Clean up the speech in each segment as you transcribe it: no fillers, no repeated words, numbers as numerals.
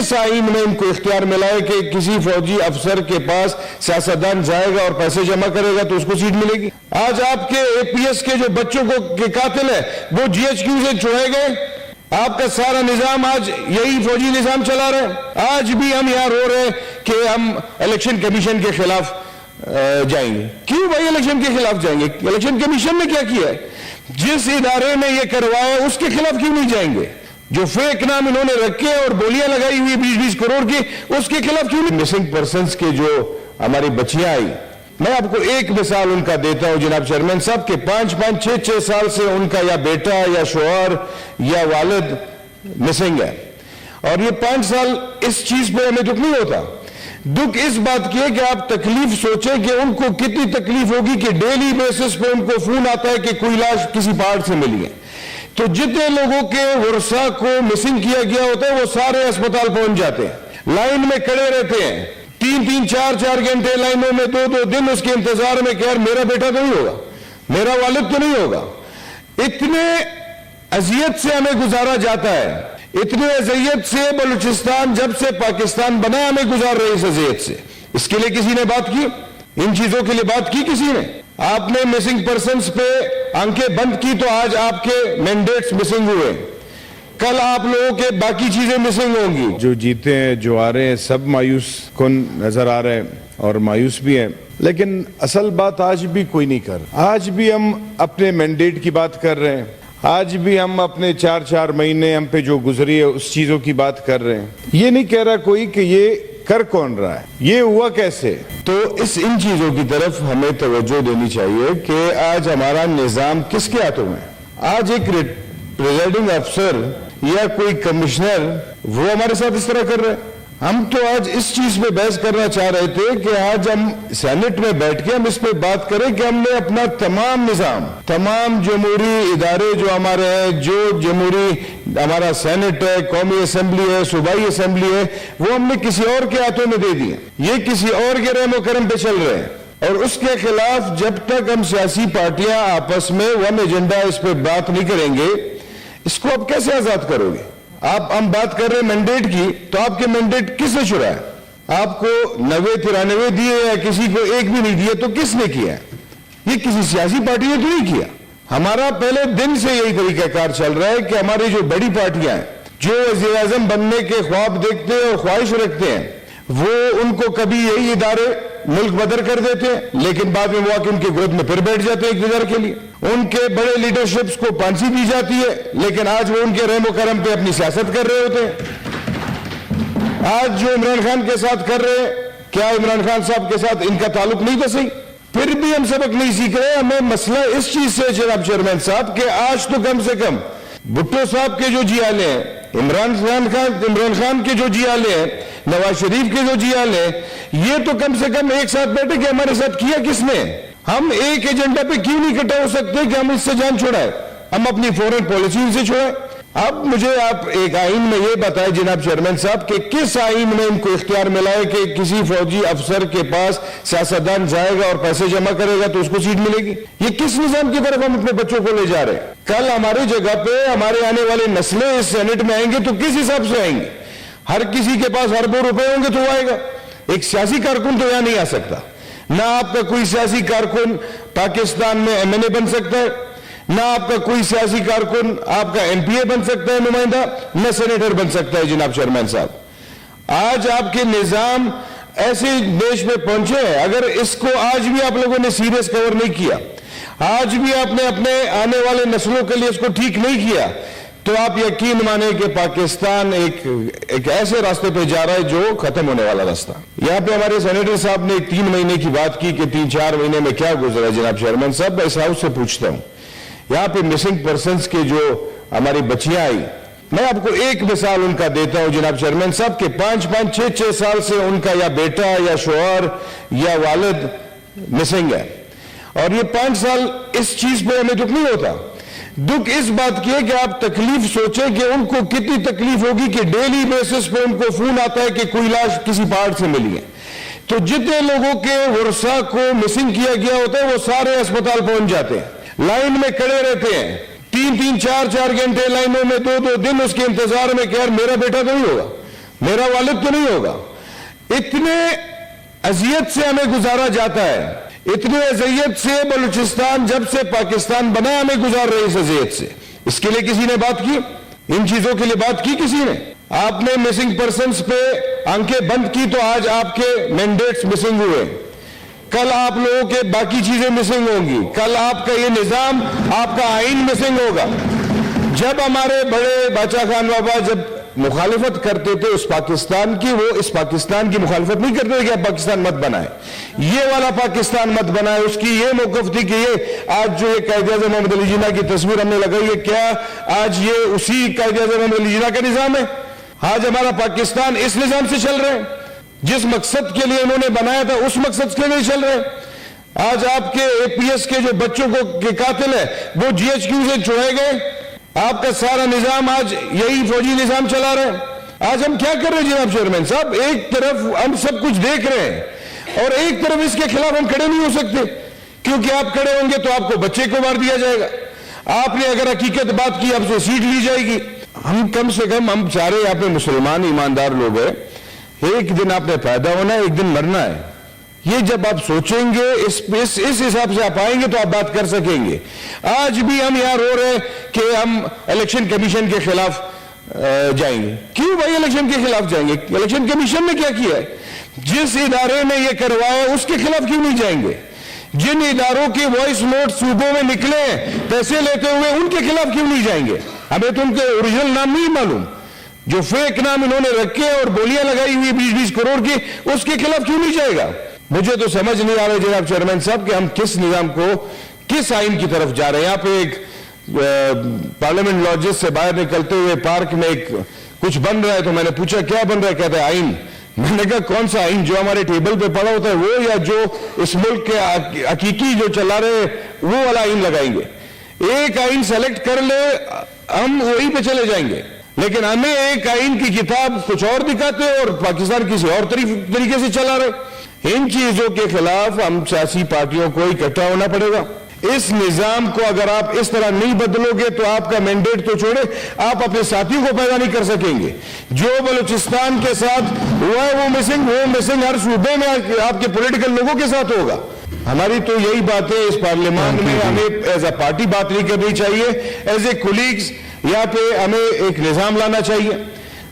کس آئین میں ان کو اختیار ملا ہے کہ کسی فوجی افسر کے پاس سیاستدان جائے گا اور پیسے جمع کرے گا تو اس کو سیٹ ملے گی؟ آج آپ کے اے پی ایس کے جو بچوں کے قاتل ہیں وہ جی ایچ کیو سے چھوڑے گئے. آپ کا سارا نظام آج یہی فوجی نظام چلا رہے ہیں. آج بھی ہم یہاں رو رہے ہیں کہ ہم الیکشن کمیشن کے خلاف جائیں گے. کیوں بھائی الیکشن کے خلاف جائیں گے؟ الیکشن کمیشن نے کیا کیا ہے؟ جس ادارے نے یہ کروایا اس کے خلاف کیوں نہیں جائیں گے؟ جو فیک نام انہوں نے رکھے اور بولیاں لگائی ہوئی 20-20 کروڑ کی, اس کے خلاف کیوں نہیں؟ مسنگ پرسنز کے جو ہماری بچیاں آئی, میں آپ کو ایک مثال ان کا دیتا ہوں جناب چیئرمین صاحب کہ 5-5, 6-6 سال سے ان کا یا بیٹا یا شوہر یا والد مسنگ ہے. اور یہ 5 سال اس چیز پہ ہمیں دکھ نہیں ہوتا. دکھ اس بات کی ہے کہ آپ تکلیف سوچیں کہ ان کو کتنی تکلیف ہوگی کہ ڈیلی بیسس پہ ان کو فون آتا ہے کہ کوئی لاش کسی پہاڑ سے ملی ہے. تو جتنے لوگوں کے ورثاء کو مسنگ کیا گیا ہوتا ہے وہ سارے اسپتال پہنچ جاتے ہیں, لائن میں کھڑے رہتے ہیں 3-3, 4-4 گھنٹے لائنوں میں 2-2 دن اس کے انتظار میں کہ یار میرا بیٹا تو نہیں ہوگا, میرا والد تو نہیں ہوگا. اتنے اذیت سے ہمیں گزارا جاتا ہے, اتنے اذیت سے بلوچستان جب سے پاکستان بنا ہمیں گزار رہے اس اذیت سے. اس کے لیے کسی نے بات کی؟ ان چیزوں کے لیے بات کی کسی نے؟ آپ نے مسنگ پرسنز پہ آنکھیں بند کی تو آج آپ کے مینڈیٹس مسنگ ہوئے, کل آپ لوگوں کے باقی چیزیں مسنگ ہوں گی. جو جیتے ہیں جو آ رہے ہیں سب مایوس کن نظر آ رہے ہیں اور مایوس بھی ہیں, لیکن اصل بات آج بھی کوئی نہیں کر. آج بھی ہم اپنے مینڈیٹ کی بات کر رہے ہیں, آج بھی ہم اپنے 4 مہینے ہم پہ جو گزری ہے اس چیزوں کی بات کر رہے ہیں. یہ نہیں کہہ رہا کوئی کہ یہ کر کون رہا ہے, یہ ہوا کیسے. تو ان چیزوں کی طرف ہمیں توجہ دینی چاہیے کہ آج ہمارا نظام کس کے ہاتھوں میں. آج ایک پریزائڈنگ افسر یا کوئی کمشنر وہ ہمارے ساتھ اس طرح کر رہے ہیں. ہم تو آج اس چیز پہ بحث کرنا چاہ رہے تھے کہ آج ہم سینٹ میں بیٹھ کے ہم اس پہ بات کریں کہ ہم نے اپنا تمام نظام, تمام جمہوری ادارے جو ہمارے ہیں, جو جمہوری ہمارا سینٹ ہے, قومی اسمبلی ہے, صوبائی اسمبلی ہے, وہ ہم نے کسی اور کے ہاتھوں میں دے دیے. یہ کسی اور کے رحم و کرم پہ چل رہے ہیں. اور اس کے خلاف جب تک ہم سیاسی پارٹیاں آپس میں ون ایجنڈا اس پہ بات نہیں کریں گے, اس کو آپ کیسے آزاد کرو گے؟ ہم بات کر رہے ہیں مینڈیٹ کی, تو آپ کے مینڈیٹ کس نے چھڑایا؟ آپ کو 90-93 دیے یا کسی کو ایک بھی نہیں دیا, تو کس نے کیا؟ یہ کسی سیاسی پارٹی نے تو نہیں کیا. ہمارا پہلے دن سے یہی طریقہ کار چل رہا ہے کہ ہماری جو بڑی پارٹیاں ہیں جو وزیر اعظم بننے کے خواب دیکھتے ہیں اور خواہش رکھتے ہیں, وہ ان کو کبھی یہی ادارے ملک بدر کر دیتے ہیں, لیکن بعد میں وہ آ کے ان کے گود میں پھر بیٹھ جاتے ہیں اقتدار کے لیے. ان کے بڑے لیڈرشپس کو پھانسی دی جاتی ہے, لیکن آج وہ ان کے رحم و کرم پہ اپنی سیاست کر رہے ہوتے ہیں. آج جو عمران خان کے ساتھ کر رہے ہیں, کیا عمران خان صاحب کے ساتھ ان کا تعلق نہیں تھا صحیح؟ پھر بھی ہم سبق نہیں سیکھ رہے. ہمیں مسئلہ اس چیز سے جناب چیئرمین صاحب کہ آج تو کم سے کم بھٹو صاحب کے جو جیالے ہیں, عمران خان کے جو جیالے ہیں, نواز شریف کے جو جیالے ہیں, یہ تو کم سے کم ایک ساتھ بیٹھے کہ ہمارے ساتھ کیا کس نے؟ ہم ایک ایجنڈا پہ کیوں نہیں اکٹھا ہو سکتے کہ ہم اس سے جان چھوڑائیں, ہم اپنی فورن پالیسی سے چھوڑائیں؟ اب مجھے آپ ایک آئین میں یہ بتائیں جناب چیئرمین صاحب کہ کس آئین میں ان کو اختیار ملا ہے کہ کسی فوجی افسر کے پاس سیاستدان جائے گا اور پیسے جمع کرے گا تو اس کو سیٹ ملے گی؟ یہ کس نظام کی طرف ہم اپنے بچوں کو لے جا رہے ہیں؟ کل ہماری جگہ پہ ہمارے آنے والے نسلیں اس سینٹ میں آئیں گے تو کس حساب سے آئیں گے؟ ہر کسی کے پاس اربوں روپے ہوں گے تو آئے گا. ایک سیاسی کارکن تو یہاں نہیں آ سکتا. نہ آپ کا کوئی سیاسی کارکن پاکستان میں ایم این اے بن سکتا ہے, نہ آپ کا کوئی سیاسی کارکن آپ کا ایم پی اے بن سکتا ہے نمائندہ, نہ سینیٹر بن سکتا ہے جناب چیئرمین صاحب. آج آپ کے نظام ایسے دیش میں پہنچے ہیں, اگر اس کو آج بھی آپ لوگوں نے سیریس کور نہیں کیا, آج بھی آپ نے اپنے آنے والے نسلوں کے لیے اس کو ٹھیک نہیں کیا, تو آپ یقین مانیں کہ پاکستان ایک ایسے راستے پہ جا رہا ہے جو ختم ہونے والا راستہ. یہاں پہ ہمارے سینیٹر صاحب نے 3 مہینے کی بات کی کہ 3-4 مہینے میں کیا گزرا ہے. جناب چیئرمین صاحب میں اس ہاؤس سے پوچھتا ہوں, یہاں پہ مسنگ پرسنز کے جو ہماری بچیاں آئی, میں آپ کو ایک مثال ان کا دیتا ہوں جناب چیئرمین صاحب کہ 5-5, 6-6 سال سے ان کا یا بیٹا یا شوہر یا والد مسنگ ہے. اور یہ 5 سال اس چیز پہ ہمیں دکھ نہیں ہوتا. دکھ اس بات کی ہے کہ آپ تکلیف سوچیں کہ ان کو کتنی تکلیف ہوگی کہ ڈیلی بیسس پہ ان کو فون آتا ہے کہ کوئی لاش کسی پہاڑ سے ملی ہے. تو جتنے لوگوں کے ورثاء کو مسنگ کیا گیا ہوتا ہے وہ سارے اسپتال پہنچ جاتے ہیں, لائن میں کھڑے رہتے ہیں 3-3, 4-4 گھنٹے لائنوں میں 2-2 دن اس کے انتظار میں کہ یار میرا بیٹا تو نہیں ہوگا, میرا والد تو نہیں ہوگا. اتنے اذیت سے ہمیں گزارا جاتا ہے, اتنے اذیت سے بلوچستان جب سے پاکستان بنا ہمیں گزار رہے اس اذیت سے. اس کے لیے کسی نے بات کی؟ ان چیزوں کے لیے بات کی کسی نے؟ آپ نے مسنگ پرسنز پہ آنکھیں بند کی تو آج آپ کے مینڈیٹس مسنگ ہوئے, کل آپ لوگوں کے باقی چیزیں مسنگ ہوں گی, کل آپ کا یہ نظام, آپ کا آئین مسنگ ہوگا. جب ہمارے بڑے باچا خان بابا جب مخالفت کرتے تھے اس پاکستان کی, وہ اس پاکستان کی مخالفت نہیں کرتے تھے کہ آپ پاکستان مت بنائے, یہ والا پاکستان مت بنائے. اس کی یہ موقف تھی کہ یہ آج جو یہ قائد اعظم محمد علی جناح کی تصویر ہم نے لگائی ہے, کیا آج یہ اسی قائد اعظم محمد علی جناح کا نظام ہے؟ آج ہمارا پاکستان اس نظام سے چل رہے ہیں, جس مقصد کے لیے انہوں نے بنایا تھا اس مقصد کے لیے نہیں چل رہے. آج آپ کے اے پی ایس کے جو بچوں کے قاتل ہیں وہ جی ایچ کیو سے چھوڑے گئے. آپ کا سارا نظام آج یہی فوجی نظام چلا رہے ہیں. آج ہم کیا کر رہے ہیں جناب چیئرمین صاحب؟ ایک طرف ہم سب کچھ دیکھ رہے ہیں اور ایک طرف اس کے خلاف ہم کھڑے نہیں ہو سکتے, کیونکہ آپ کھڑے ہوں گے تو آپ کو بچے کو مار دیا جائے گا. آپ نے اگر حقیقت بات کی آپ سے سیٹ لی جائے گی. ہم کم سے کم ہم چارے یہاں پہ مسلمان ایماندار لوگ ہیں, ایک دن آپ نے پیدا ہونا ہے, ایک دن مرنا ہے. یہ جب آپ سوچیں گے اس حساب سے آپ آئیں گے تو آپ بات کر سکیں گے. آج بھی ہم یہاں رو رہے ہیں کہ ہم الیکشن کمیشن کے خلاف جائیں گے. کیوں بھائی الیکشن کے خلاف جائیں گے؟ الیکشن کمیشن نے کیا کیا ہے؟ جس ادارے نے یہ کروایا اس کے خلاف کیوں نہیں جائیں گے؟ جن اداروں کے وائس نوٹ صوبوں میں نکلے ہیں پیسے لیتے ہوئے ان کے خلاف کیوں نہیں جائیں گے؟ ہمیں تو ان کے اوریجنل نام نہیں معلوم, جو فیک نام انہوں نے رکھے اور بولیاں لگائی ہوئی 20-20 کروڑ کی, اس کے خلاف کیوں نہیں جائے گا؟ مجھے تو سمجھ نہیں آ رہا جناب چیئرمین صاحب کہ ہم کس نظام کو, کس آئین کی طرف جا رہے ہیں. یہاں پہ ایک پارلیمنٹ لاجز سے باہر نکلتے ہوئے پارک میں ایک کچھ بن رہا ہے, تو میں نے پوچھا کیا بن رہا ہے؟ کہتا ہے آئین. میں نے کہا کون سا آئین؟ جو ہمارے ٹیبل پہ پڑا ہوتا ہے وہ, یا جو اس ملک کے حقیقی جو چلا رہے وہ والا آئین لگائیں گے؟ ایک آئین سیلیکٹ کر لے, ہم وہی پہ چلے جائیں گے. لیکن ہمیں ایک آئین کی کتاب کچھ اور دکھاتے اور پاکستان کسی اور طریقے سے چلا رہے. ان چیزوں کے خلاف ہم سیاسی پارٹیوں کو اکٹھا ہونا پڑے گا. اس نظام کو اگر آپ اس طرح نہیں بدلو گے تو آپ کا مینڈیٹ تو چھوڑے, آپ اپنے ساتھیوں کو پیدا نہیں کر سکیں گے. جو بلوچستان کے ساتھ ہوا ہے وہ مسنگ ہر صوبے میں آپ کے پولیٹیکل لوگوں کے ساتھ ہوگا. ہماری تو یہی بات ہے اس پارلیمان میں, ہمیں ایز اے پارٹی بات نہیں کرنی چاہیے, ایز اے کولیگز یہاں پہ ہمیں ایک نظام لانا چاہیے.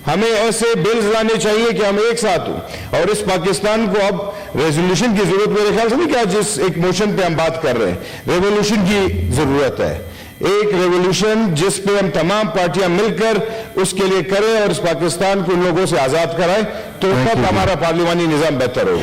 ہمیں ایسے بلز لانے چاہیے کہ ہم ایک ساتھ ہوں. اور اس پاکستان کو اب ریزولوشن کی ضرورت میرے خیال سے نہیں, کہ جس ایک موشن پہ ہم بات کر رہے ہیں, ریولوشن کی ضرورت ہے. ایک ریولوشن جس پہ ہم تمام پارٹیاں مل کر اس کے لیے کریں اور اس پاکستان کو ان لوگوں سے آزاد کرائیں, تو تب ہمارا پارلیمانی نظام بہتر ہوگا.